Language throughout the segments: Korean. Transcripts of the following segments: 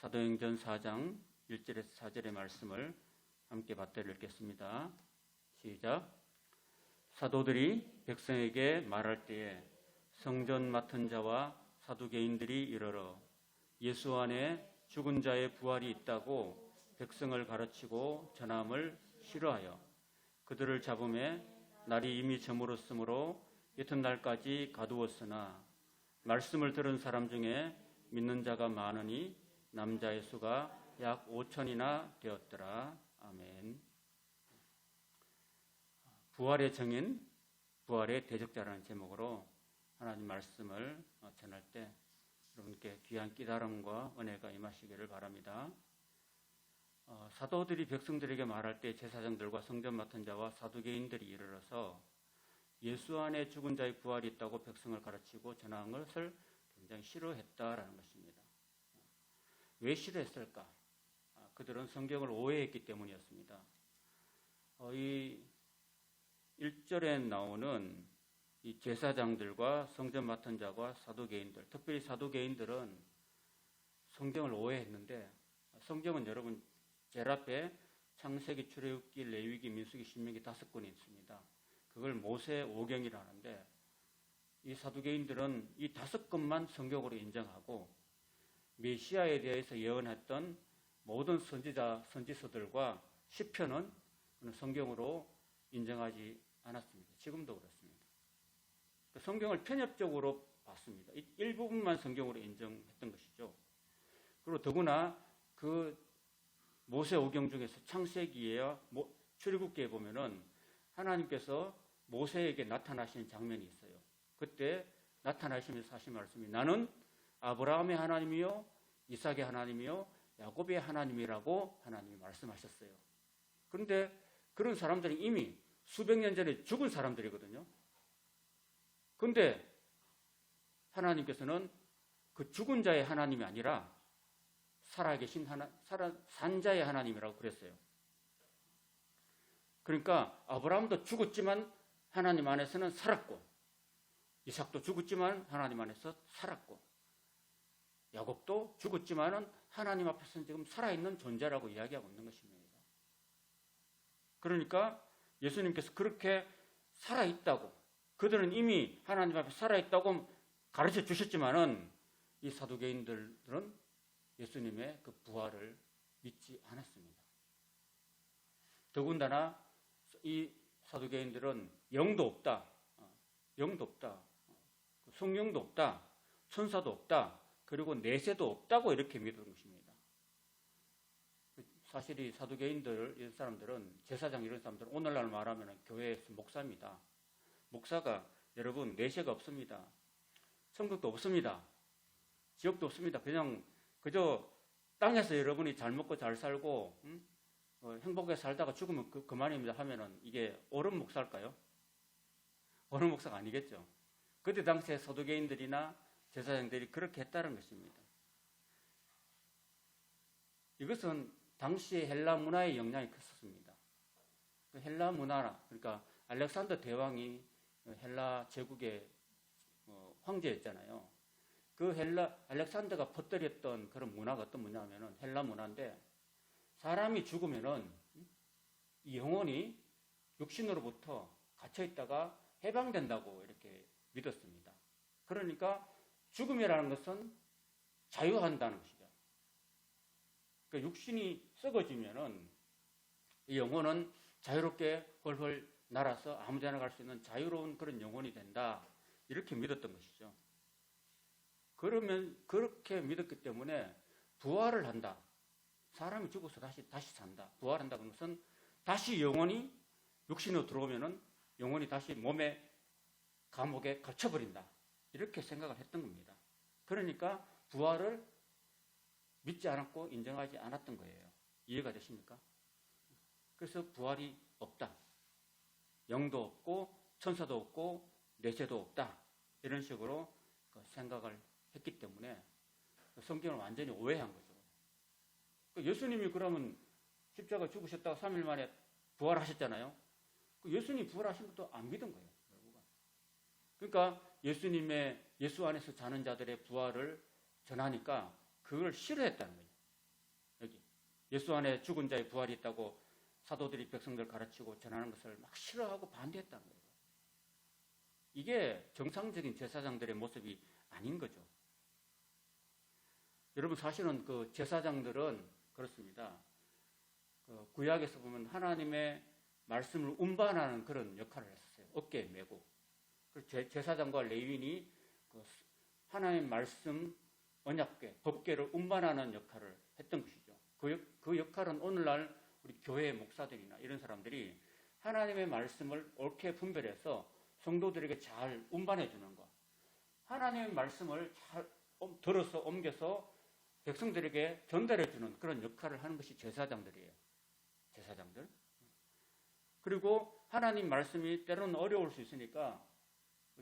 사도행전 4장 1절에서 4절의 말씀을 함께 받들어 읽겠습니다. 시작. 사도들이 백성에게 말할 때에 성전 맡은 자와 사두개인들이 이르러 예수 안에 죽은 자의 부활이 있다고 백성을 가르치고 전함을 싫어하여 그들을 잡음에 날이 이미 저물었으므로 이튿날까지 가두었으나 말씀을 들은 사람 중에 믿는 자가 많으니 남자의 수가 약 5천이나 되었더라. 아멘. 부활의 정인, 부활의 대적자라는 제목으로 하나님 말씀을 전할 때 여러분께 귀한 깨달음과 은혜가 임하시기를 바랍니다. 사도들이 백성들에게 말할 때 제사장들과 성전 맡은 자와 사두개인들이 이르러서 예수 안에 죽은 자의 부활이 있다고 백성을 가르치고 전하는 것을 굉장히 싫어했다라는 것입니다. 왜 싫어했을까? 그들은 성경을 오해했기 때문이었습니다. 이 1절에 나오는 이 제사장들과 성전 맡은 자와 사두개인들, 특별히 사두개인들은 성경을 오해했는데, 성경은 여러분 제일 앞에 창세기, 출애굽기, 레위기, 민수기, 신명기 5권이 있습니다. 그걸 모세 오경이라 하는데, 이 사두개인들은 이 5권만 성경으로 인정하고 메시아에 대해서 예언했던 모든 선지서들과 시편은 성경으로 인정하지 않았습니다. 지금도 그렇습니다. 성경을 편협적으로 봤습니다. 일부분만 성경으로 인정했던 것이죠. 그리고 더구나 그 모세 오경 중에서 창세기에야 출애굽기에 보면은 하나님께서 모세에게 나타나시는 장면이 있어요. 그때 나타나시면서 하신 말씀이 나는 아브라함의 하나님이요 이삭의 하나님이요 야곱의 하나님이라고 하나님이 말씀하셨어요. 그런데 그런 사람들이 이미 수백 년 전에 죽은 사람들이거든요. 그런데 하나님께서는 그 죽은 자의 하나님이 아니라 살아계신 산 자의 하나님이라고 그랬어요. 그러니까 아브라함도 죽었지만 하나님 안에서는 살았고, 이삭도 죽었지만 하나님 안에서 살았고, 야곱도 죽었지만은 하나님 앞에서는 지금 살아있는 존재라고 이야기하고 있는 것입니다. 그러니까 예수님께서 그렇게 살아있다고, 그들은 이미 하나님 앞에 살아있다고 가르쳐 주셨지만은 이 사두개인들은 예수님의 그 부활을 믿지 않았습니다. 더군다나 이 사두개인들은 영도 없다, 영도 없다, 성령도 없다, 천사도 없다, 그리고 내세도 없다고 이렇게 믿은 것입니다. 사실 이 사두개인들, 이런 사람들은, 제사장 이런 사람들은 오늘날 말하면 교회에서 목사입니다. 목사가 여러분 내세가 없습니다. 천국도 없습니다. 지옥도 없습니다. 그저 땅에서 여러분이 잘 먹고 잘 살고 행복하게 살다가 죽으면 그만입니다 하면은 이게 옳은 목사일까요? 옳은 목사가 아니겠죠. 그때 당시에 사두개인들이나 제사장들이 그렇게 했다는 것입니다. 이것은 당시의 헬라 문화의 영향이 컸습니다. 그 헬라 문화라, 그러니까 알렉산더 대왕이 헬라 제국의 황제였잖아요. 그 알렉산더가 퍼뜨렸던 그런 문화가 어떤 문화냐면은 헬라 문화인데, 사람이 죽으면은 이 영혼이 육신으로부터 갇혀있다가 해방된다고 이렇게 믿었습니다. 그러니까 죽음이라는 것은 자유한다는 것이죠. 그러니까 육신이 썩어지면은 이 영혼은 자유롭게 헐헐 날아서 아무데나 갈 수 있는 자유로운 그런 영혼이 된다, 이렇게 믿었던 것이죠. 그러면 그렇게 믿었기 때문에 부활을 한다, 사람이 죽어서 다시 산다, 부활한다는 것은 다시 영혼이 육신으로 들어오면은 영혼이 다시 몸의 감옥에 갇혀버린다, 이렇게 생각을 했던 겁니다. 그러니까 부활을 믿지 않았고 인정하지 않았던 거예요. 이해가 되십니까? 그래서 부활이 없다, 영도 없고 천사도 없고 내세도 없다, 이런 식으로 생각을 했기 때문에 성경을 완전히 오해한 거죠. 예수님이 그러면 십자가 죽으셨다가 3일 만에 부활하셨잖아요. 예수님이 부활하신 것도 안 믿은 거예요. 그러니까 예수 안에서 자는 자들의 부활을 전하니까 그걸 싫어했다는 거예요. 예수 안에 죽은 자의 부활이 있다고 사도들이 백성들 가르치고 전하는 것을 막 싫어하고 반대했다는 거예요. 이게 정상적인 제사장들의 모습이 아닌 거죠. 여러분, 사실은 그 제사장들은 그렇습니다. 그 구약에서 보면 하나님의 말씀을 운반하는 그런 역할을 했었어요. 어깨에 메고. 제사장과 레위인이 그 하나님의 말씀, 언약궤, 법궤를 운반하는 역할을 했던 것이죠. 그 역할은 오늘날 우리 교회 목사들이나 이런 사람들이 하나님의 말씀을 옳게 분별해서 성도들에게 잘 운반해 주는 것, 하나님의 말씀을 잘 들어서 옮겨서 백성들에게 전달해 주는 그런 역할을 하는 것이 제사장들이에요. 제사장들. 그리고 하나님 말씀이 때로는 어려울 수 있으니까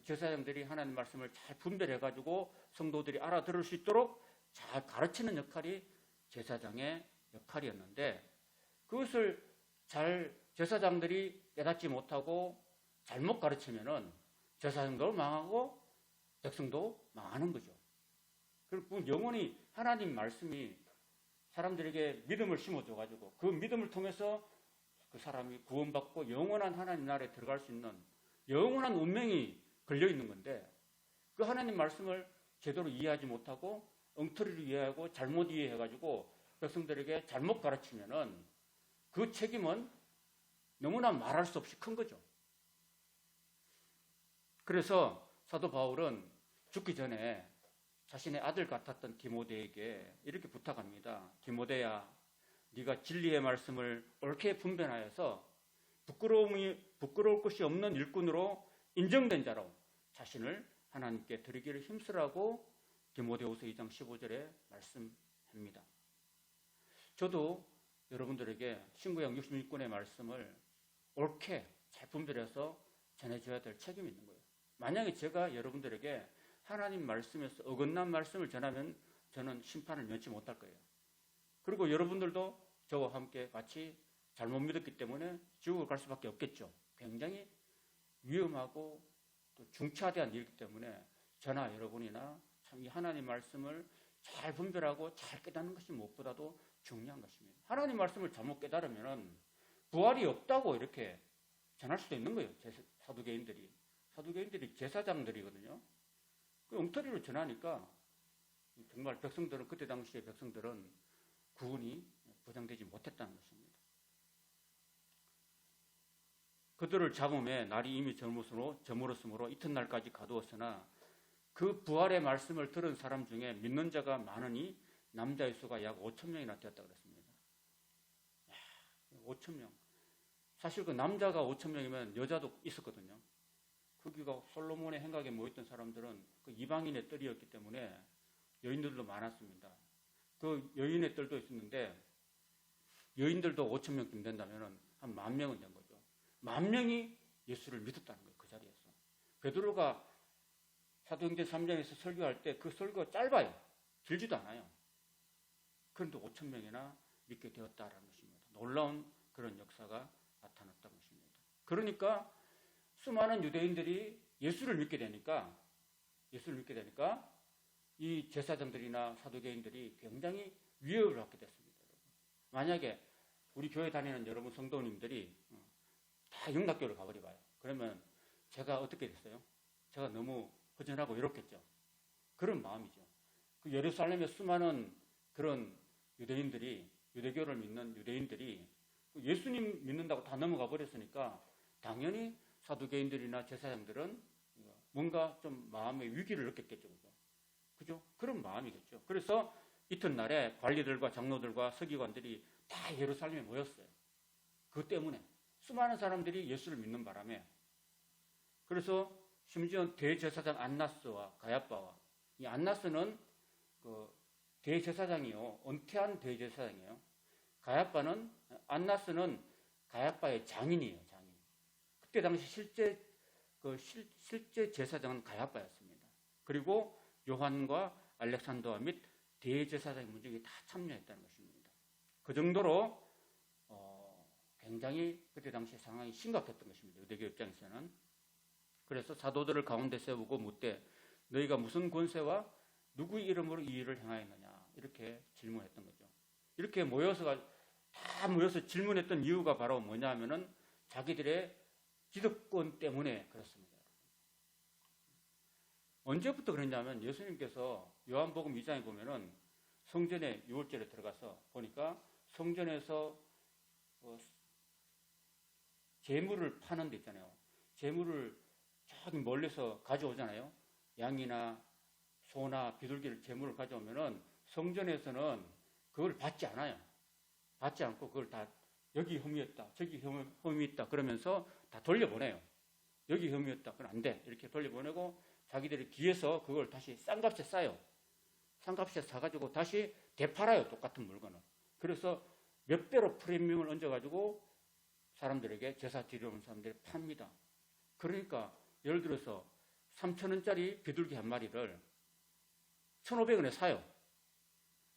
제사장들이 하나님 말씀을 잘 분별해 가지고 성도들이 알아들을 수 있도록 잘 가르치는 역할이 제사장의 역할이었는데, 그것을 잘 제사장들이 깨닫지 못하고 잘못 가르치면은 제사장도 망하고 백성도 망하는 거죠. 그리고 영원히 하나님 말씀이 사람들에게 믿음을 심어줘가지고 그 믿음을 통해서 그 사람이 구원받고 영원한 하나님 나라에 들어갈 수 있는 영원한 운명이 걸려있는 건데, 그 하나님 말씀을 제대로 이해하지 못하고 엉터리로 이해하고 잘못 이해해가지고 백성들에게 잘못 가르치면은 그 책임은 너무나 말할 수 없이 큰 거죠. 그래서 사도 바울은 죽기 전에 자신의 아들 같았던 디모데에게 이렇게 부탁합니다. 디모데야, 네가 진리의 말씀을 옳게 분별하여서 부끄러울 것이 없는 일꾼으로 인정된 자로 자신을 하나님께 드리기를 힘쓰라고 디모데후서 2장 15절에 말씀합니다. 저도 여러분들에게 신구약 66권의 말씀을 옳게 잘 분별해서 전해줘야 될 책임이 있는 거예요. 만약에 제가 여러분들에게 하나님 말씀에서 어긋난 말씀을 전하면 저는 심판을 면치 못할 거예요. 그리고 여러분들도 저와 함께 같이 잘못 믿었기 때문에 지옥을 갈 수밖에 없겠죠. 굉장히 위험하고 또 중차대한 일이기 때문에 저나 여러분이나 참 이 하나님 말씀을 잘 분별하고 잘 깨닫는 것이 무엇보다도 중요한 것입니다. 하나님 말씀을 잘못 깨달으면 부활이 없다고 이렇게 전할 수도 있는 거예요. 사두개인들이 제사장들이거든요. 그 엉터리로 전하니까 정말 백성들은, 그때 당시의 백성들은 구원이 보장되지 못했다는 것입니다. 그들을 잡음에 날이 이미 저물었으므로 이튿날까지 가두었으나 그 부활의 말씀을 들은 사람 중에 믿는 자가 많으니 남자의 수가 약 5,000명이나 되었다 그랬습니다. 5,000명. 사실 그 남자가 5,000명이면 여자도 있었거든요. 거기가 솔로몬의 행각에 모였던 사람들은 그 이방인의 뜰이었기 때문에 여인들도 많았습니다. 그 여인의 뜰도 있었는데 여인들도 5,000명쯤 된다면 한 10,000명은 된 거죠. 10,000명이 예수를 믿었다는 거예요. 그 자리에서. 베드로가 사도행전 3장에서 설교할 때 그 설교가 짧아요. 길지도 않아요. 그런데 5,000명이나 믿게 되었다라는 것입니다. 놀라운 그런 역사가 나타났다는 것입니다. 그러니까 수많은 유대인들이 예수를 믿게 되니까 이 제사장들이나 사두개인들이 굉장히 위협을 받게 됐습니다. 만약에 우리 교회 다니는 여러분 성도님들이 다 영락교를 가버려 봐요. 그러면 제가 어떻게 됐어요? 제가 너무 허전하고 이렇겠죠. 그런 마음이죠. 그 예루살렘의 수많은 그런 유대인들이, 유대교를 믿는 유대인들이 예수님 믿는다고 다 넘어가 버렸으니까 당연히 사두개인들이나 제사장들은 뭔가 좀 마음의 위기를 느꼈겠죠. 그죠? 그런 마음이겠죠. 그래서 이튿날에 관리들과 장로들과 서기관들이 다 예루살렘에 모였어요. 그것 때문에 수많은 사람들이 예수를 믿는 바람에. 그래서 심지어 대제사장 안나스와 가야바와, 이 안나스는 그 대제사장이요, 은퇴한 대제사장이에요. 안나스는 가야바의 장인이에요, 장인. 그때 당시 실제 제사장은 가야바였습니다. 그리고 요한과 알렉산더와 및 대제사장의 문제에 다 참여했다는 것입니다. 그 정도로 굉장히 그때 당시 상황이 심각했던 것입니다. 유대교 입장에서는. 그래서 사도들을 가운데 세우고 묻되 너희가 무슨 권세와 누구의 이름으로 이 일을 행하였느냐, 이렇게 질문했던 거죠. 이렇게 모여서 다 모여서 질문했던 이유가 바로 뭐냐 하면은 자기들의 기득권 때문에 그렇습니다. 언제부터 그랬냐면 예수님께서 요한복음 2장에 보면은 성전에 유월절에 들어가서 보니까 성전에서 재물을 파는 데 있잖아요. 재물을 저기 멀리서 가져오잖아요. 양이나 소나 비둘기를 재물을 가져오면은 성전에서는 그걸 받지 않아요. 받지 않고 그걸 다 여기 흠이었다, 저기 흠이 있다 그러면서 다 돌려보내요. 여기 흠이었다, 그건 안 돼. 이렇게 돌려보내고 자기들이 뒤에서 그걸 다시 싼 값에 싸요. 싼 값에 사가지고 다시 되팔아요. 똑같은 물건을. 그래서 몇 배로 프리미엄을 얹어가지고 사람들에게 제사 드리러 온 사람들이 팝니다. 그러니까 예를 들어서 3,000원짜리 비둘기 한 마리를 1,500원에 사요.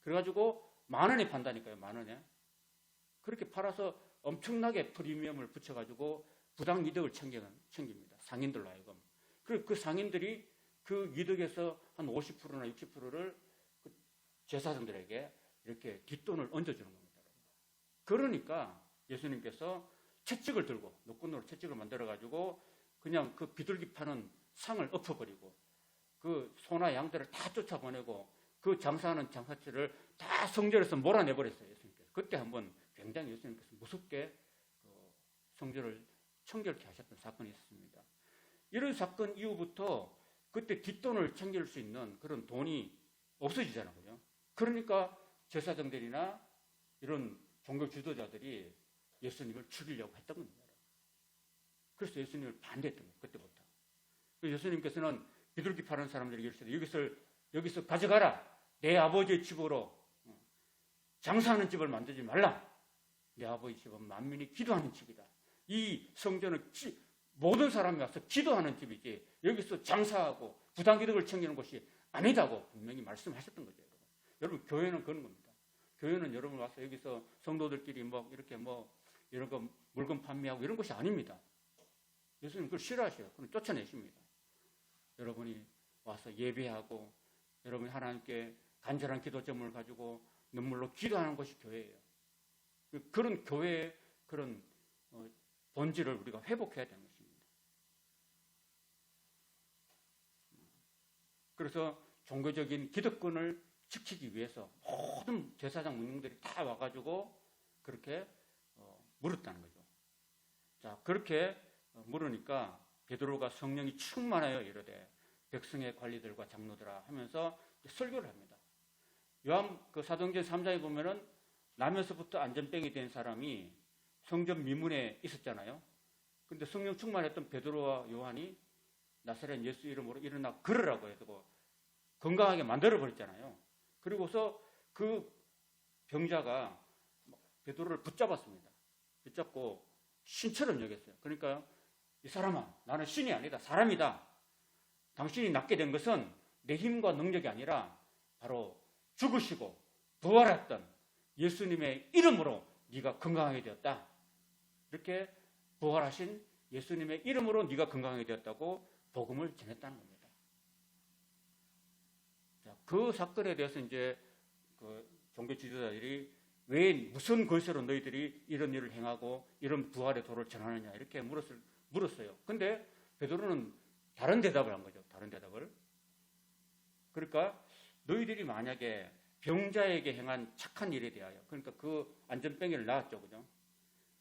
그래가지고 10,000원에 판다니까요. 10,000원에. 그렇게 팔아서 엄청나게 프리미엄을 붙여가지고 부당 이득을 챙깁니다. 상인들로 하여금. 그리고 그 상인들이 그 이득에서 한 50%나 60%를 그 제사장들에게 이렇게 뒷돈을 얹어주는 겁니다. 그러니까 예수님께서 채찍을 들고 노끈으로 채찍을 만들어가지고 그냥 그 비둘기 파는 상을 엎어버리고 그 소나 양들을 다 쫓아보내고 그 장사하는 장사치를 다 성전에서 몰아내버렸어요. 예수님께서. 그때 한번 굉장히 예수님께서 무섭게 성전을 청결케 하셨던 사건이 있었습니다. 이런 사건 이후부터 그때 뒷돈을 챙길 수 있는 그런 돈이 없어지잖아요. 그러니까 제사장들이나 이런 종교 지도자들이 예수님을 죽이려고 했던 겁니다. 그래서 예수님을 반대했던 거예요. 그때부터. 예수님께서는 비둘기 파는 사람들에게 이르시되 여기서 가져가라. 내 아버지의 집으로 장사하는 집을 만들지 말라. 내 아버지 집은 만민이 기도하는 집이다. 이 성전은 모든 사람이 와서 기도하는 집이지 여기서 장사하고 부당이득을 챙기는 곳이 아니다고 분명히 말씀하셨던 거죠. 여러분 교회는 그런 겁니다. 교회는 여러분 와서 여기서 성도들끼리 이렇게 이런 거 물건 판매하고 이런 것이 아닙니다. 예수님 그걸 싫어하셔요. 그걸 쫓아내십니다. 여러분이 와서 예배하고 여러분이 하나님께 간절한 기도 제목을 가지고 눈물로 기도하는 것이 교회예요. 그런 교회의 그런 본질을 우리가 회복해야 되는 것입니다. 그래서 종교적인 기득권을 지키기 위해서 모든 제사장 문중들이 다 와가지고 그렇게 물었다는 거죠. 자, 그렇게 물으니까 베드로가 성령이 충만하여 이르되 백성의 관리들과 장로들아 하면서 설교를 합니다. 요한 그 사도행전 3장에 보면은 나면서부터 안전병이 된 사람이 성전 미문에 있었잖아요. 근데 성령 충만했던 베드로와 요한이 나사렛 예수 이름으로 일어나 걸으라고 해서 건강하게 만들어 버렸잖아요. 그리고서 그 병자가 베드로를 붙잡았습니다. 붙잡고 신처럼 여겼어요. 그러니까 이 사람아, 나는 신이 아니다. 사람이다. 당신이 낫게 된 것은 내 힘과 능력이 아니라 바로 죽으시고 부활했던 예수님의 이름으로 네가 건강하게 되었다. 이렇게 부활하신 예수님의 이름으로 네가 건강하게 되었다고 복음을 전했다는 겁니다. 자, 그 사건에 대해서 이제 그 종교 지도자들이 왜 무슨 것으로 너희들이 이런 일을 행하고 이런 부활의 도를 전하느냐 이렇게 물었어요. 근데 베드로는 다른 대답을 한 거죠. 다른 대답을. 그러니까 너희들이 만약에 병자에게 행한 착한 일에 대하여, 그러니까 그 안전병이를 낳았죠, 그죠?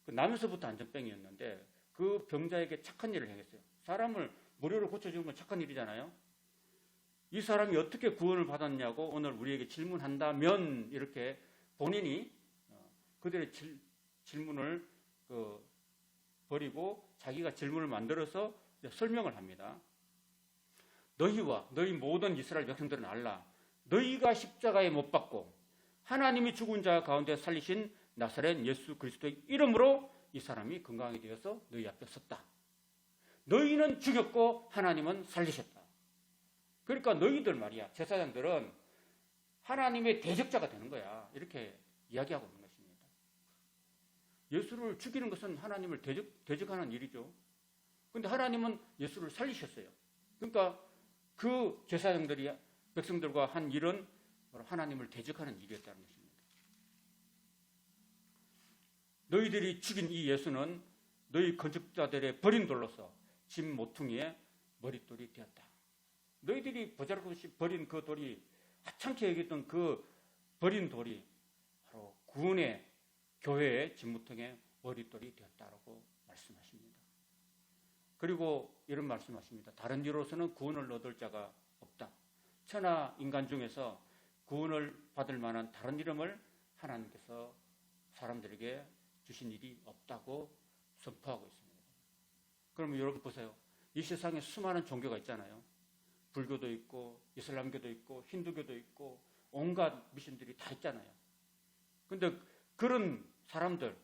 그 나면서부터 안전병이었는데 그 병자에게 착한 일을 행했어요. 사람을 무료로 고쳐주는 건 착한 일이잖아요. 이 사람이 어떻게 구원을 받았냐고 오늘 우리에게 질문한다면 이렇게 본인이 그들의 질문을 버리고 자기가 질문을 만들어서 설명을 합니다. 너희와 너희 모든 이스라엘 백성들은 알라. 너희가 십자가에 못 박고 하나님이 죽은 자 가운데 살리신 나사렛 예수 그리스도의 이름으로 이 사람이 건강하게 되어서 너희 앞에 섰다. 너희는 죽였고 하나님은 살리셨다. 그러니까 너희들 말이야, 제사장들은 하나님의 대적자가 되는 거야. 이렇게 이야기하고 있는 것입니다. 예수를 죽이는 것은 하나님을 대적하는 일이죠. 그런데 하나님은 예수를 살리셨어요. 그러니까 그 제사장들이 백성들과 한 일은 하나님을 대적하는 일이었다는 것입니다. 너희들이 죽인 이 예수는 너희 건축자들의 버린 돌로서 집 모퉁이의 머릿돌이 되었다. 너희들이 보잘것없이 버린 그 돌이, 하찮게 여겼던 그 버린 돌이 바로 구원의 교회의 집 모퉁이의 머릿돌이 되었다라고 말씀하십니다. 그리고 이런 말씀하십니다. 다른 이로서는 구원을 얻을 자가 없다. 천하 인간 중에서 구원을 받을 만한 다른 이름을 하나님께서 사람들에게 주신 일이 없다고 선포하고 있습니다. 그러면 여러분 보세요. 이 세상에 수많은 종교가 있잖아요. 불교도 있고 이슬람교도 있고 힌두교도 있고 온갖 미신들이 다 있잖아요. 그런데 그런 사람들,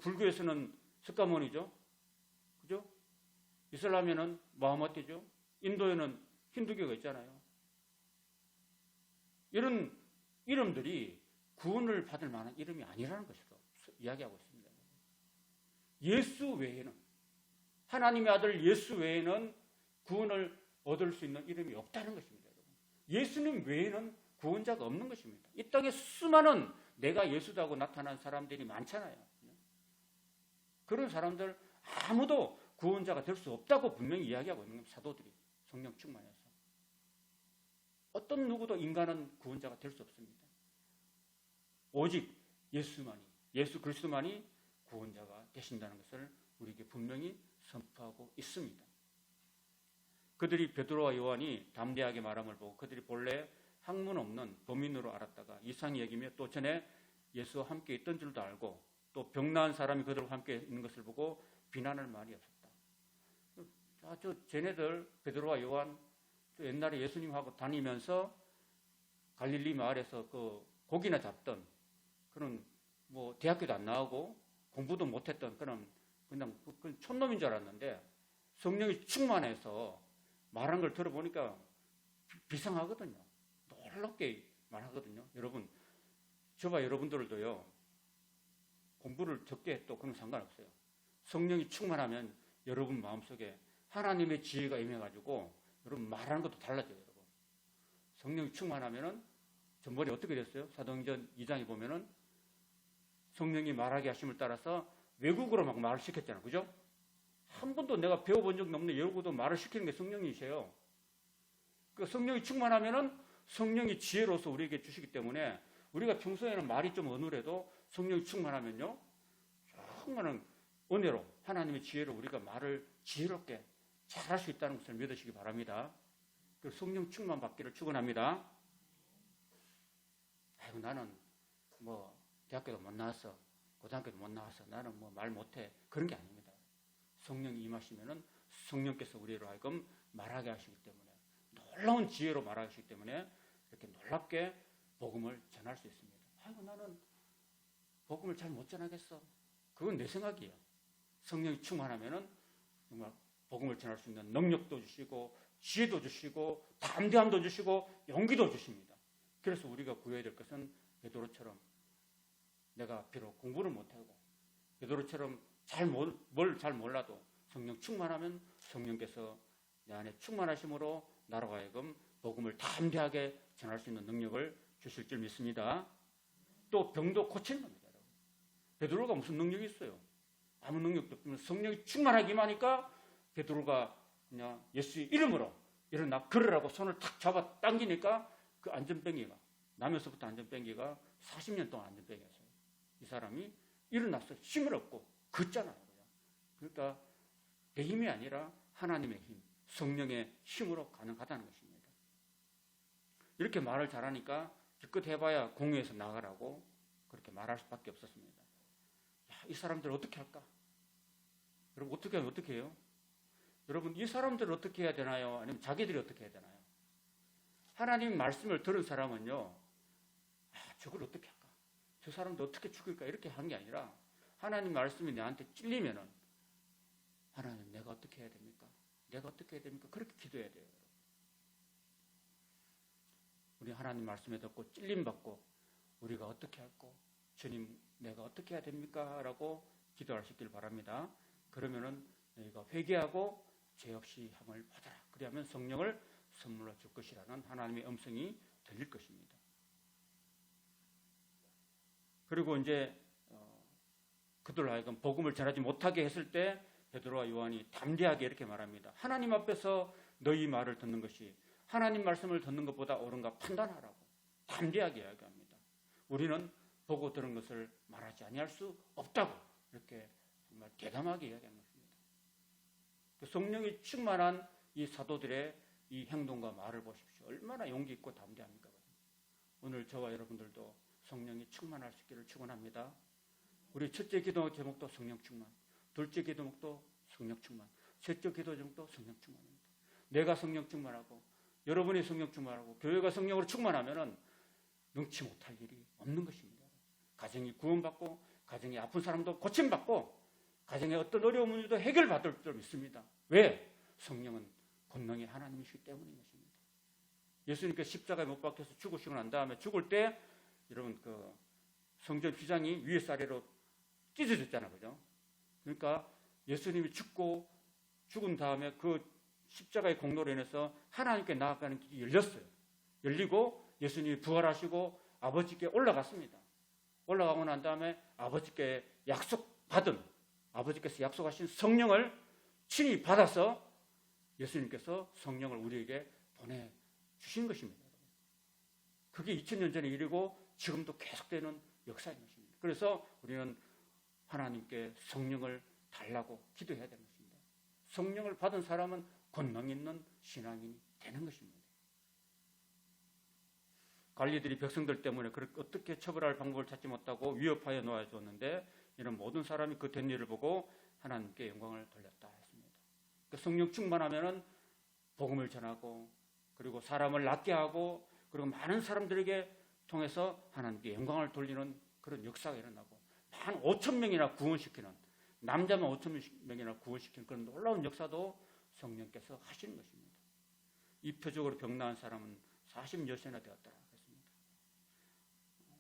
불교에서는 석가모니죠. 그죠? 이슬람에는 무하마드죠. 인도에는 힌두교가 있잖아요. 이런 이름들이 구원을 받을 만한 이름이 아니라는 것으로 이야기하고 있습니다. 예수 외에는, 하나님의 아들 예수 외에는 구원을 얻을 수 있는 이름이 없다는 것입니다. 예수님 외에는 구원자가 없는 것입니다. 이 땅에 수많은 내가 예수다고 나타난 사람들이 많잖아요. 그런 사람들 아무도 구원자가 될 수 없다고 분명히 이야기하고 있는 겁니다. 사도들이 성령 충만해서. 어떤 누구도 인간은 구원자가 될 수 없습니다. 오직 예수만이, 예수 그리스도만이 구원자가 되신다는 것을 우리에게 분명히 선포하고 있습니다. 그들이 베드로와 요한이 담대하게 말함을 보고 그들이 본래 학문 없는 범인으로 알았다가 이상히 여기며 또 전에 예수와 함께 있던 줄도 알고 또 병나은 사람이 그들과 함께 있는 것을 보고 비난할 말이 없었다. 쟤네들 베드로와 요한 옛날에 예수님하고 다니면서 갈릴리 마을에서 그 고기나 잡던 그런 뭐 대학교도 안 나오고 공부도 못했던 그런 그냥 촌놈인 줄 알았는데 성령이 충만해서 말한 걸 들어보니까 비상하거든요. 놀랍게 말하거든요. 여러분, 저와 여러분들도요, 공부를 적게 해도 그런 상관없어요. 성령이 충만하면 여러분 마음속에 하나님의 지혜가 임해가지고 여러분 말하는 것도 달라져요. 여러분. 성령이 충만하면은 전번에 어떻게 됐어요? 사도행전 2장에 보면은 성령이 말하게 하심을 따라서 외국어로 막 말을 시켰잖아요. 그죠? 한 번도 내가 배워본 적이 없는 외국어도 말을 시키는 게 성령이세요. 그 성령이 충만하면은 성령이 지혜로서 우리에게 주시기 때문에 우리가 평소에는 말이 좀 어눌해도 성령이 충만하면요, 정말은 은혜로 하나님의 지혜로 우리가 말을 지혜롭게 잘할 수 있다는 것을 믿으시기 바랍니다. 그 성령 충만 받기를 축원합니다. 아이고 나는 뭐 대학교도 못 나왔어, 고등학교도 못 나왔어, 나는 뭐 말 못해, 그런 게 아닙니다. 성령이 임하시면은 성령께서 우리로 하여금 말하게 하시기 때문에, 놀라운 지혜로 말하게 하시기 때문에 이렇게 놀랍게 복음을 전할 수 있습니다. 아이고 나는 복음을 잘 못 전하겠어, 그건 내 생각이에요. 성령이 충만하면은 정말 복음을 전할 수 있는 능력도 주시고 지혜도 주시고 담대함도 주시고 용기도 주십니다. 그래서 우리가 구해야 될 것은 베드로처럼 내가 비록 공부를 못하고 베드로처럼 뭘 잘 몰라도 성령 충만하면 성령께서 내 안에 충만하심으로 나로 하여금 복음을 담대하게 전할 수 있는 능력을 주실 줄 믿습니다. 또 병도 고치는 겁니다. 베드로가 무슨 능력이 있어요? 아무 능력도 없으면 성령이 충만하기만 하니까 베드로가 그냥 예수의 이름으로 일어나 걸으라고 손을 탁 잡아 당기니까 그 안전뱅이가, 나면서부터 안전뱅이가 40년 동안 안전뱅이였어요. 이 사람이 일어나서 힘을 얻고 걷잖아요. 그러니까 내 힘이 아니라 하나님의 힘, 성령의 힘으로 가능하다는 것입니다. 이렇게 말을 잘하니까 기껏 해봐야 공회에서 나가라고 그렇게 말할 수밖에 없었습니다. 야, 이 사람들 어떻게 할까? 여러분 어떻게 하면 어떻게 해요? 여러분 이 사람들을 어떻게 해야 되나요? 아니면 자기들이 어떻게 해야 되나요? 하나님 말씀을 들은 사람은요, 저걸 어떻게 할까? 저 사람도 어떻게 죽일까? 이렇게 하는 게 아니라 하나님 말씀이 내한테 찔리면은 하나님 내가 어떻게 해야 됩니까? 내가 어떻게 해야 됩니까? 그렇게 기도해야 돼요. 우리 하나님 말씀에 듣고 찔림받고 우리가 어떻게 할까? 주님 내가 어떻게 해야 됩니까? 라고 기도하시길 바랍니다. 그러면은 너희가 회개하고 죄 없이 함을 받아라. 그리하면 성령을 선물로 줄 것이라는 하나님의 음성이 들릴 것입니다. 그리고 이제 그들로 하여금 복음을 전하지 못하게 했을 때 베드로와 요한이 담대하게 이렇게 말합니다. 하나님 앞에서 너희 말을 듣는 것이 하나님 말씀을 듣는 것보다 옳은가 판단하라고 담대하게 이야기합니다. 우리는 보고 들은 것을 말하지 아니할 수 없다고 이렇게 정말 대담하게 이야기한 것입니다. 성령이 충만한 이 사도들의 이 행동과 말을 보십시오. 얼마나 용기 있고 담대합니까? 오늘 저와 여러분들도 성령이 충만할 수 있기를 축원합니다. 우리 첫째 기도 제목도 성령 충만, 둘째 기도 제목도 성령 충만, 셋째 기도 제목도 성령 충만입니다. 내가 성령 충만하고 여러분이 성령 충만하고 교회가 성령으로 충만하면은 능치 못할 일이 없는 것입니다. 가정이 구원받고 가정이 아픈 사람도 고침받고 가정의 어떤 어려운 문제도 해결받을 줄 믿습니다. 왜? 성령은 권능의 하나님이시기 때문인 것입니다. 예수님께서 십자가에 못 박혀서 죽으시고 난 다음에 죽을 때 여러분 그 성전 휘장이 위에 아래로 찢어졌잖아요. 그죠? 그러니까 예수님이 죽은 다음에 그 십자가의 공로로 인해서 하나님께 나아가는 길이 열렸어요. 열리고 예수님이 부활하시고 아버지께 올라갔습니다. 올라가고 난 다음에 아버지께 아버지께서 약속하신 성령을 친히 받아서 예수님께서 성령을 우리에게 보내주신 것입니다. 그게 2000년 전의 일이고 지금도 계속되는 역사인 것입니다. 그래서 우리는 하나님께 성령을 달라고 기도해야 되는 것입니다. 성령을 받은 사람은 권능 있는 신앙인이 되는 것입니다. 관리들이 백성들 때문에 어떻게 처벌할 방법을 찾지 못하고 위협하여 놓아주었는데 이런 모든 사람이 그 된 일을 보고 하나님께 영광을 돌렸다 했습니다. 성령 충만하면은 복음을 전하고 그리고 사람을 낫게 하고 그리고 많은 사람들에게 통해서 하나님께 영광을 돌리는 그런 역사가 일어나고 15,000명이나 구원시키는 남자만 5,000명이나 구원시키는 그런 놀라운 역사도 성령께서 하시는 것입니다. 이 표적으로 병나은 사람은 40여세나 되었다고 했습니다.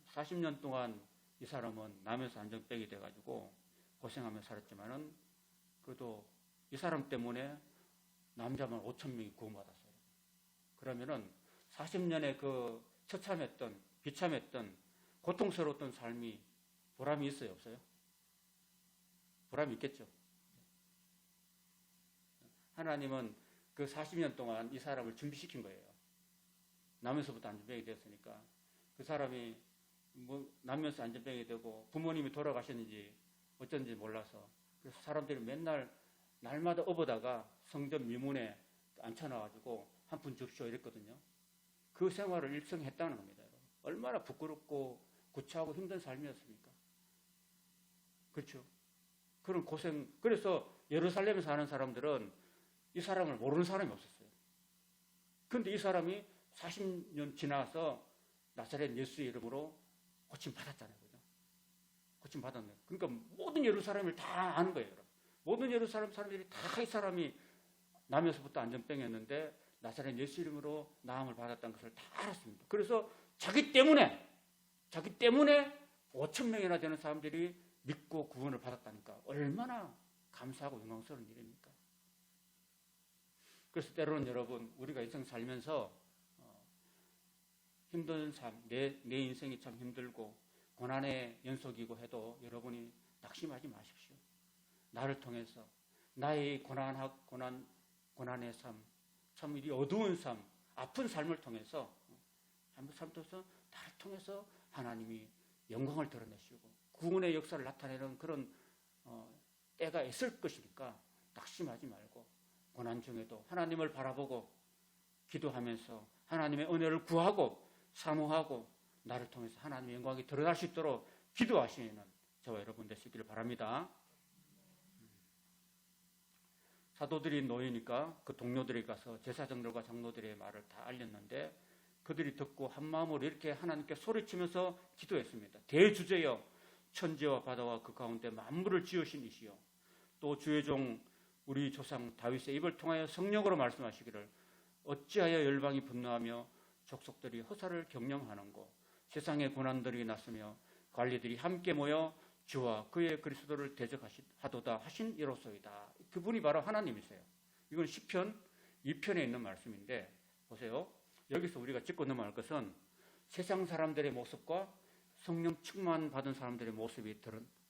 40년 동안 이 사람은 남에서 안정병이 돼가지고 고생하며 살았지만은 그래도 이 사람 때문에 남자만 5,000명이 구원받았어요. 그러면은 40년의 그 처참했던 비참했던 고통스러웠던 삶이 보람이 있어요, 없어요? 보람이 있겠죠. 하나님은 그 40년 동안 이 사람을 준비시킨 거예요. 남에서부터 안전병이 되었으니까 그 사람이 남면서 안전병이 되고 부모님이 돌아가셨는지 어쩐지 몰라서 그래서 사람들이 맨날 날마다 업어다가 성전 미문에 앉혀놔가지고 한 푼 줍쇼 이랬거든요. 그 생활을 일생 했다는 겁니다. 얼마나 부끄럽고 구차하고 힘든 삶이었습니까? 그렇죠? 그런 고생. 그래서 예루살렘에 사는 사람들은 이 사람을 모르는 사람이 없었어요. 그런데 이 사람이 40년 지나서 나사렛 예수의 이름으로 고침 받았잖아요. 그죠? 고침 받았네요. 그러니까 모든 예루살렘을 다 아는 거예요. 여러분. 모든 예루살렘 사람들이 다 이 사람이 남에서부터 안전병이었는데 나사렛 예수 이름으로 나음을 받았다는 것을 다 알았습니다. 그래서 자기 때문에 5,000명이나 되는 사람들이 믿고 구원을 받았다니까 얼마나 감사하고 영광스러운 일입니까? 그래서 때로는 여러분 우리가 인생 살면서 힘든 삶, 내 인생이 참 힘들고 고난의 연속이고 해도 여러분이 낙심하지 마십시오. 나를 통해서 나의 고난의 삶, 참 이 어두운 삶, 아픈 삶을 통해서 나를 통해서 하나님이 영광을 드러내시고 구원의 역사를 나타내는 그런 때가 있을 것이니까 낙심하지 말고 고난 중에도 하나님을 바라보고 기도하면서 하나님의 은혜를 구하고 사모하고 나를 통해서 하나님의 영광이 드러날 수 있도록 기도하시는 저와 여러분 되시기를 바랍니다. 사도들이 놓이니까 그 동료들이 가서 제사장들과 장로들의 말을 다 알렸는데 그들이 듣고 한마음으로 이렇게 하나님께 소리치면서 기도했습니다. 대주제여 천지와 바다와 그 가운데 만물을 지으신 이시여 또 주의 종 우리 조상 다윗의 입을 통하여 성령으로 말씀하시기를 어찌하여 열방이 분노하며 족속들이 허사를 경영하는고 세상의 고난들이 났으며 관리들이 함께 모여 주와 그의 그리스도를 대적하도다 하신 이로소이다. 그분이 바로 하나님이세요. 이건 시편 2편에 있는 말씀인데 보세요. 여기서 우리가 짚고 넘어갈 것은 세상 사람들의 모습과 성령 충만 받은 사람들의 모습이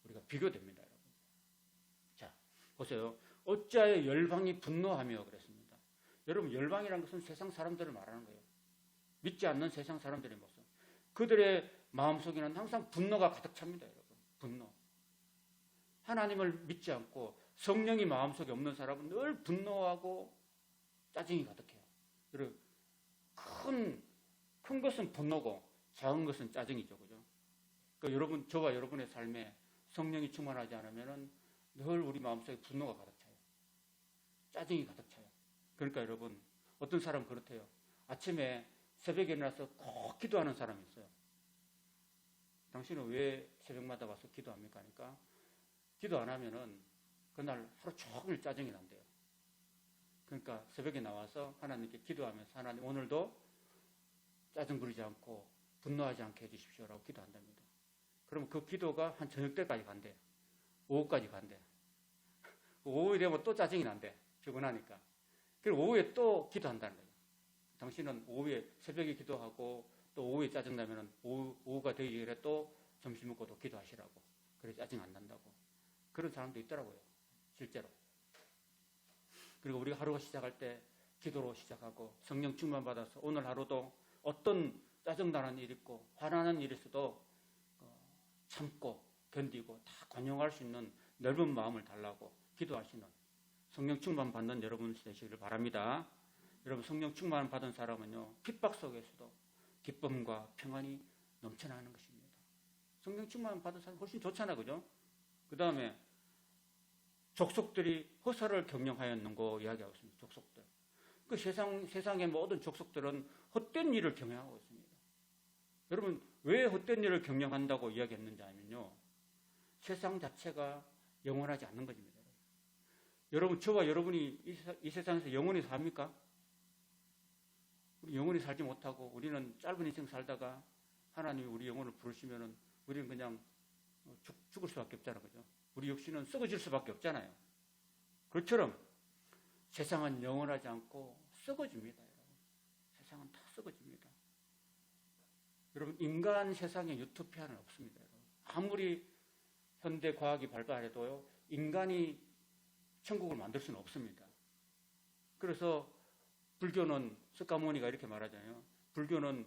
우리가 비교됩니다, 여러분. 자, 보세요. 어찌하여 열방이 분노하며 그랬습니다. 여러분, 열방이라는 것은 세상 사람들을 말하는 거예요. 믿지 않는 세상 사람들의 모습. 그들의 마음속에는 항상 분노가 가득 찹니다, 여러분. 분노. 하나님을 믿지 않고 성령이 마음속에 없는 사람은 늘 분노하고 짜증이 가득해요. 여러분, 큰 것은 분노고 작은 것은 짜증이죠, 그죠? 그러니까 여러분, 저와 여러분의 삶에 성령이 충만하지 않으면은 늘 우리 마음속에 분노가 가득 차요. 짜증이 가득 차요. 그러니까 여러분, 어떤 사람은 그렇대요. 아침에 새벽에 일어나서 꼭 기도하는 사람이 있어요. 당신은 왜 새벽마다 와서 기도합니까? 하니까 기도 안 하면은 그날 하루 종일 짜증이 난대요. 그러니까 새벽에 나와서 하나님께 기도하면서 하나님 오늘도 짜증 부리지 않고 분노하지 않게 해주십시오라고 기도한답니다. 그러면 그 기도가 한 저녁 때까지 간대요. 오후까지 간대요. 오후에 되면 또 짜증이 난대. 피곤하니까. 그리고 오후에 또 기도한다는 거예요. 당신은 오후에 새벽에 기도하고 또 오후에 짜증나면 오후가 되기 전에 또 점심 먹고 또 기도하시라고. 그래 짜증 안 난다고. 그런 사람도 있더라고요. 실제로. 그리고 우리가 하루가 시작할 때 기도로 시작하고 성령 충만 받아서 오늘 하루도 어떤 짜증나는 일 있고 화나는 일이 있어도 참고 견디고 다 관용할 수 있는 넓은 마음을 달라고 기도하시는 성령 충만 받는 여러분 되시기를 바랍니다. 여러분, 성령 충만 받은 사람은요, 핍박 속에서도 기쁨과 평안이 넘쳐나는 것입니다. 성령 충만 받은 사람 훨씬 좋잖아, 그죠? 그 다음에 족속들이 허사를 경영하였는고 이야기하고 있습니다. 족속들. 그 세상의 모든 족속들은 헛된 일을 경영하고 있습니다. 여러분, 왜 헛된 일을 경영한다고 이야기했는지 아면요, 세상 자체가 영원하지 않는 것입니다. 여러분, 저와 여러분이 이 세상에서 영원히 삽니까? 우리 영원히 살지 못하고 우리는 짧은 인생 살다가 하나님이 우리 영혼을 부르시면은 우리는 그냥 죽을 수밖에 없잖아요. 그죠? 우리 육신은 썩어질 수밖에 없잖아요. 그것처럼 세상은 영원하지 않고 썩어집니다. 여러분. 세상은 다 썩어집니다. 여러분, 인간 세상에 유토피아는 없습니다. 여러분. 아무리 현대 과학이 발달해도요, 인간이 천국을 만들 수는 없습니다. 그래서 불교는 석가모니가 이렇게 말하잖아요. 불교는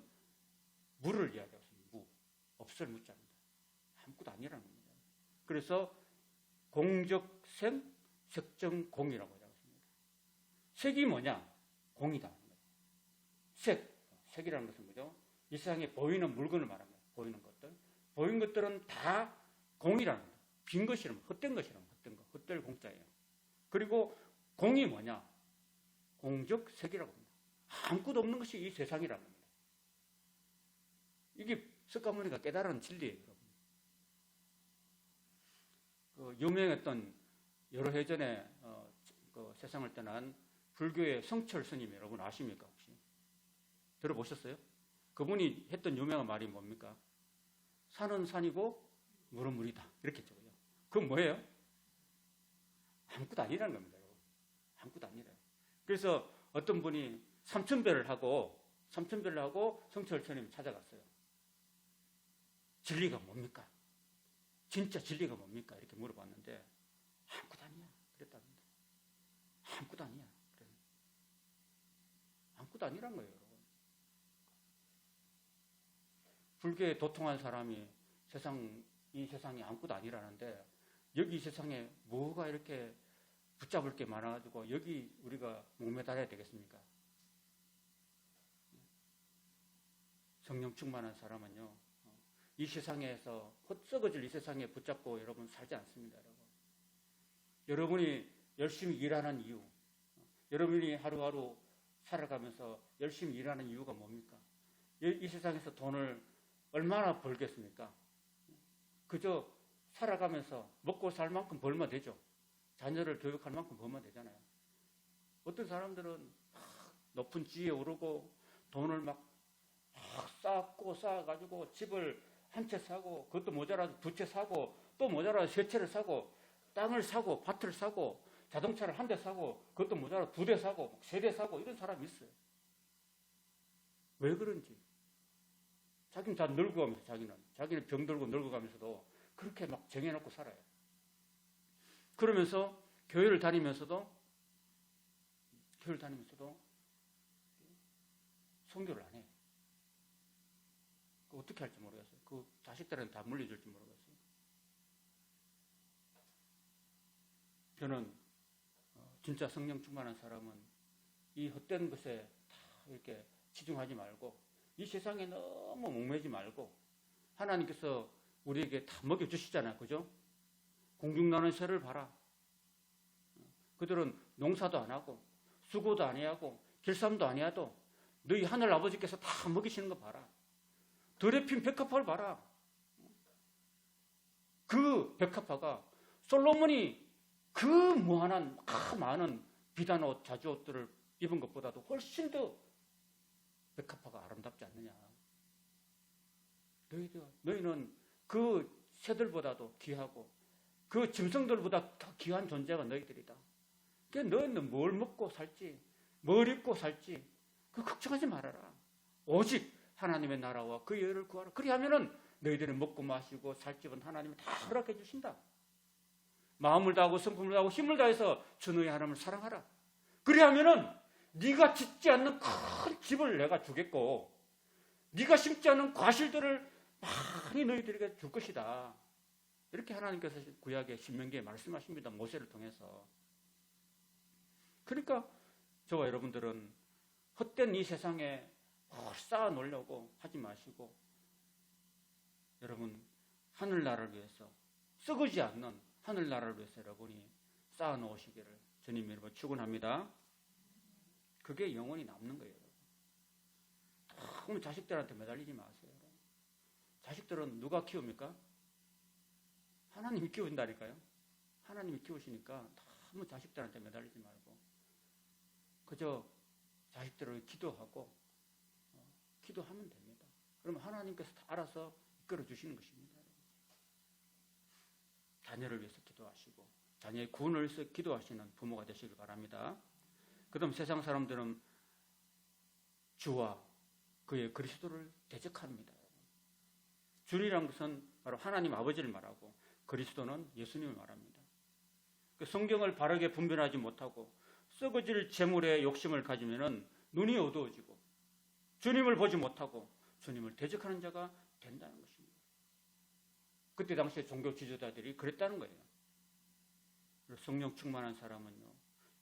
무를 이야기하고 있습니다. 무. 없을 무자입니다. 아무것도 아니라는 겁니다. 그래서 공적생, 색정공이라고 하고 있습니다. 색이 뭐냐? 공이다. 색이라는 것은 뭐죠? 이 세상에 보이는 물건을 말합니다. 보이는 것들. 보이는 것들은 다 공이라는 겁니다. 빈 것이라면, 헛된 것이라면, 헛된 거. 헛될 공짜예요. 그리고 공이 뭐냐? 공적색이라고 합니다. 아무것도 없는 것이 이 세상이라는 겁니다. 이게 석가모니가 깨달은 진리예요, 여러분. 그 유명했던 여러 해 전에 그 세상을 떠난 불교의 성철 스님 여러분 아십니까 혹시? 들어보셨어요? 그분이 했던 유명한 말이 뭡니까? 산은 산이고 물은 물이다. 이렇게 했죠. 그건 뭐예요? 아무것도 아니라는 겁니다. 여러분. 아무것도 아니래요. 그래서 어떤 분이 삼천배를 하고 성철 스님이 찾아갔어요. 진리가 뭡니까? 진짜 진리가 뭡니까? 이렇게 물어봤는데 아무것도 아니야. 그랬답니다. 아무것도 아니야. 아무것도 아니란 거예요, 여러분. 불교에 도통한 사람이 이 세상이 아무것도 아니라는데 여기 이 세상에 뭐가 이렇게 붙잡을 게 많아가지고 여기 우리가 목매달아야 되겠습니까? 성령 충만한 사람은요, 이 세상에서 헛썩어질 이 세상에 붙잡고 여러분 살지 않습니다. 여러분이 열심히 일하는 이유, 여러분이 하루하루 살아가면서 열심히 일하는 이유가 뭡니까? 이 세상에서 돈을 얼마나 벌겠습니까? 그저 살아가면서 먹고 살 만큼 벌면 되죠. 자녀를 교육할 만큼 벌면 되잖아요. 어떤 사람들은 높은 지위에 오르고 돈을 막 쌓아가지고 집을 한 채 사고 그것도 모자라서 두 채 사고 또 모자라서 세 채를 사고 땅을 사고 밭을 사고 자동차를 한 대 사고 그것도 모자라서 두 대 사고 세 대 사고 이런 사람이 있어요. 왜 그런지. 자기는 다 늙어가면서 자기는 병들고 늙어가면서도 그렇게 막 정해놓고 살아요. 그러면서 교회를 다니면서도 선교를 안 해요. 어떻게 할지 모르겠어요. 그 자식들한테 다 물려줄지 모르겠어요. 저는 진짜 성령 충만한 사람은 이 헛된 것에 다 이렇게 치중하지 말고 이 세상에 너무 목매지 말고 하나님께서 우리에게 다 먹여주시잖아요. 그죠? 공중나는 새를 봐라. 그들은 농사도 안 하고 수고도 안 해하고 길쌈도 안 해도 너희 하늘 아버지께서 다 먹이시는 거 봐라. 들에 핀 백합화를 봐라. 그 백합화가 솔로몬이 그 무한한 많은 비단옷, 자주옷들을 입은 것보다도 훨씬 더 백합화가 아름답지 않느냐. 너희는 그 새들보다도 귀하고 그 짐승들보다 더 귀한 존재가 너희들이다. 그러니까 너희는 뭘 먹고 살지, 뭘 입고 살지 그 걱정하지 말아라. 오직 하나님의 나라와 그 의를 구하라. 그리하면은 너희들은 먹고 마시고 살 집은 하나님이 다 허락해 주신다. 마음을 다하고 성품을 다하고 힘을 다해서 주 너희 하나님을 사랑하라. 그리하면은 네가 짓지 않는 큰 집을 내가 주겠고 네가 심지 않는 과실들을 많이 너희들에게 줄 것이다. 이렇게 하나님께서 구약의 신명기에 말씀하십니다. 모세를 통해서. 그러니까 저와 여러분들은 헛된 이 세상에 쌓아 놓으려고 하지 마시고 여러분 하늘나라를 위해서 썩지 않는 하늘나라를 위해서 여러분이 쌓아 놓으시기를 주님 이름으로 축원합니다. 그게 영원히 남는 거예요. 너무 자식들한테 매달리지 마세요. 자식들은 누가 키웁니까? 하나님이 키우신다니까요. 하나님이 키우시니까 너무 자식들한테 매달리지 말고 그저 자식들을 기도하고 기도하면 됩니다. 그러면 하나님께서 다 알아서 이끌어 주시는 것입니다. 자녀를 위해서 기도하시고 자녀의 구원을 위해서 기도하시는 부모가 되시길 바랍니다. 그다음 세상 사람들은 주와 그의 그리스도를 대적합니다. 주이란 것은 바로 하나님 아버지를 말하고 그리스도는 예수님을 말합니다. 성경을 바르게 분별하지 못하고 썩어질 재물에 욕심을 가지면은 눈이 어두워지고 주님을 보지 못하고 주님을 대적하는 자가 된다는 것입니다. 그때 당시에 종교 지도자들이 그랬다는 거예요. 성령 충만한 사람은요,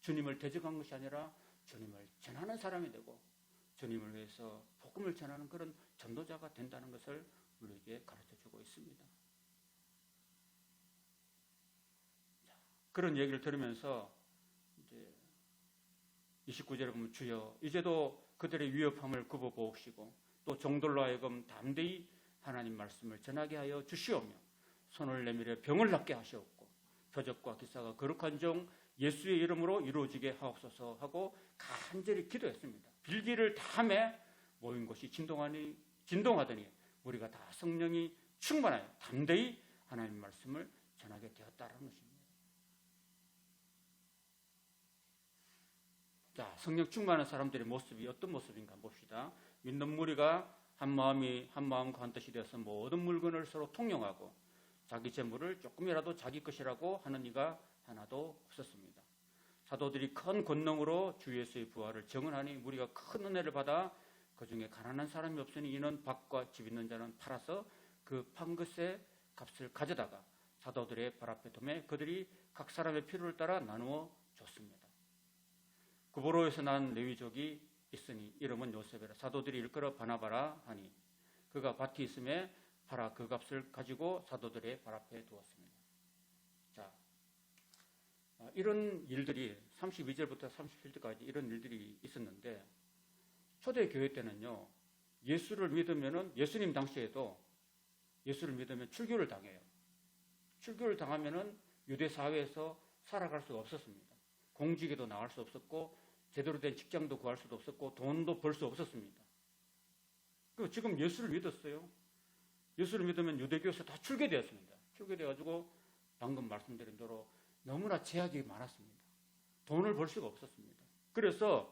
주님을 대적한 것이 아니라 주님을 전하는 사람이 되고 주님을 위해서 복음을 전하는 그런 전도자가 된다는 것을 우리에게 가르쳐주고 있습니다. 자, 그런 얘기를 들으면서 이제 29절에 보면 주여 이제도 그들의 위협함을 굽어보옵시고 또 종들로 하여금 담대히 하나님 말씀을 전하게 하여 주시오며 손을 내밀어 병을 낫게 하시옵고 표적과 기사가 거룩한 종 예수의 이름으로 이루어지게 하옵소서 하고 간절히 기도했습니다. 빌기를 다함에 모인 곳이 진동하더니 우리가 다 성령이 충만하여 담대히 하나님 말씀을 전하게 되었다는 것입니다. 자, 성령 충만한 사람들의 모습이 어떤 모습인가 봅시다. 믿는 무리가 한 마음과 한 뜻이 되어서 모든 물건을 서로 통용하고 자기 재물을 조금이라도 자기 것이라고 하는 이가 하나도 없었습니다. 사도들이 큰 권능으로 주 예수의 부활을 증언하니 무리가 큰 은혜를 받아 그 중에 가난한 사람이 없으니 이는 밭과 집 있는 자는 팔아서 그 판 것의 값을 가져다가 사도들의 발 앞에 두매 그들이 각 사람의 필요를 따라 나누어 줬습니다. 구보로에서 난 레위족이 있으니 이름은 요셉이라 사도들이 일컬어 바나바라 하니 그가 밭이 있음에 팔아 그 값을 가지고 사도들의 발 앞에 두었습니다. 자, 이런 일들이 32절부터 37절까지 이런 일들이 있었는데 초대교회 때는요, 예수를 믿으면은 예수님 당시에도 예수를 믿으면 출교를 당해요. 출교를 당하면은 유대 사회에서 살아갈 수가 없었습니다. 공직에도 나갈 수 없었고 제대로 된 직장도 구할 수도 없었고 돈도 벌 수 없었습니다. 그리고 지금 예수를 믿었어요. 예수를 믿으면 유대교에서 다 출교되었습니다. 출교돼가지고 방금 말씀드린 대로 너무나 제약이 많았습니다. 돈을 벌 수가 없었습니다. 그래서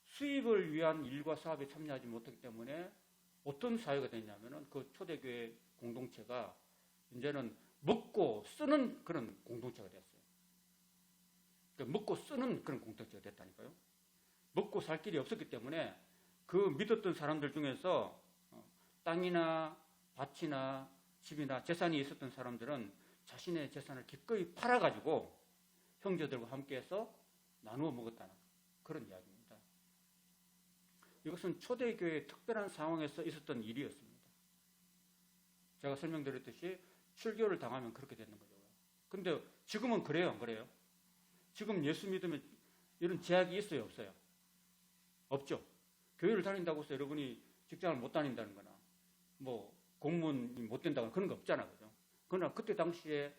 수입을 위한 일과 사업에 참여하지 못하기 때문에 어떤 사회가 됐냐면은 그 초대교회 공동체가 이제는 먹고 쓰는 그런 공동체가 됐어요. 그러니까 먹고 쓰는 그런 공동체가 됐다니까요. 먹고 살 길이 없었기 때문에 그 믿었던 사람들 중에서 땅이나 밭이나 집이나 재산이 있었던 사람들은 자신의 재산을 기꺼이 팔아가지고 형제들과 함께해서 나누어 먹었다는 그런 이야기입니다. 이것은 초대교회의 특별한 상황에서 있었던 일이었습니다. 제가 설명드렸듯이 출교를 당하면 그렇게 되는 거죠. 근데 지금은 그래요, 안 그래요? 지금 예수 믿으면 이런 제약이 있어요, 없어요? 없죠. 교회를 다닌다고 해서 여러분이 직장을 못 다닌다는 거나 뭐 공무원이 못 된다거나 그런 거 없잖아, 그죠? 그러나 그때 당시에는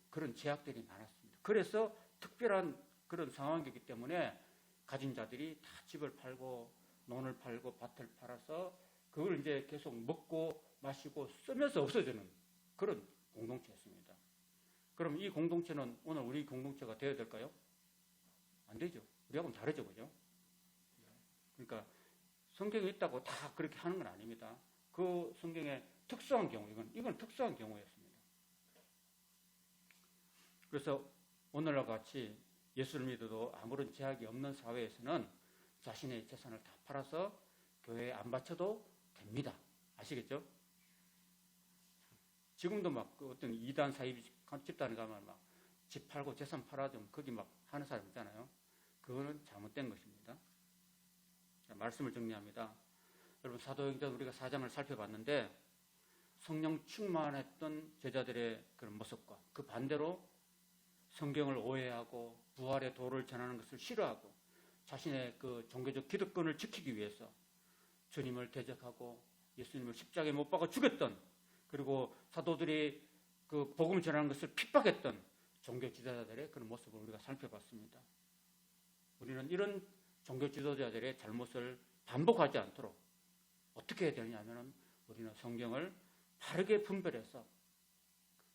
그런 제약들이 많았습니다. 그래서 특별한 그런 상황이기 때문에 가진 자들이 다 집을 팔고 논을 팔고 밭을 팔아서 그걸 이제 계속 먹고 마시고 쓰면서 없어지는 그런 공동체였습니다. 그럼 이 공동체는 오늘 우리 공동체가 되어야 될까요? 안 되죠. 우리하고는 다르죠, 그죠? 그러니까 성경에 있다고 다 그렇게 하는 건 아닙니다. 그 성경의 특수한 경우, 이건 특수한 경우였습니다. 그래서 오늘과 같이 예수를 믿어도 아무런 제약이 없는 사회에서는 자신의 재산을 다 팔아서 교회에 안 바쳐도 됩니다. 아시겠죠? 지금도 막 어떤 이단 사이비 집단에 가면 막 집 팔고 재산 팔아 좀 거기 막 하는 사람 있잖아요. 그거는 잘못된 것입니다. 자, 말씀을 정리합니다. 여러분 사도행전 우리가 4장을 살펴봤는데 성령 충만했던 제자들의 그런 모습과 그 반대로 성경을 오해하고 부활의 도를 전하는 것을 싫어하고 자신의 그 종교적 기득권을 지키기 위해서 주님을 대적하고 예수님을 십자가에 못 박아 죽였던, 그리고 사도들이 그 복음을 전하는 것을 핍박했던 종교 지도자들의 그런 모습을 우리가 살펴봤습니다. 우리는 이런 종교 지도자들의 잘못을 반복하지 않도록 어떻게 해야 되냐면은 우리는 성경을 바르게 분별해서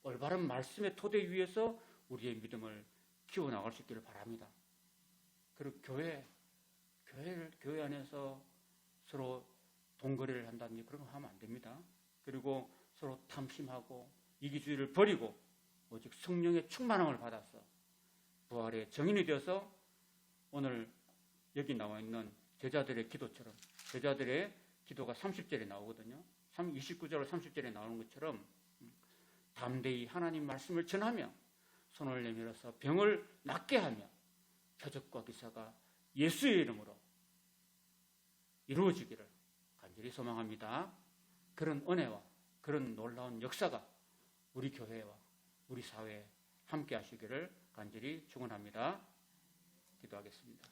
올바른 말씀의 토대 위에서 우리의 믿음을 키워나갈 수 있기를 바랍니다. 그리고 교회 안에서 서로 동거래를 한다든지 그런 거 하면 안 됩니다. 그리고 서로 탐심하고 이기주의를 버리고 오직 성령의 충만함을 받아서 부활의 정인이 되어서 오늘 여기 나와 있는 제자들의 기도처럼, 제자들의 기도가 30절에 나오거든요. 29절 30절에 나오는 것처럼 담대히 하나님 말씀을 전하며 손을 내밀어서 병을 낫게 하며 표적과 기사가 예수의 이름으로 이루어지기를 간절히 소망합니다. 그런 은혜와 그런 놀라운 역사가 우리 교회와 우리 사회에 함께 하시기를 간절히 축원합니다. 기도하겠습니다.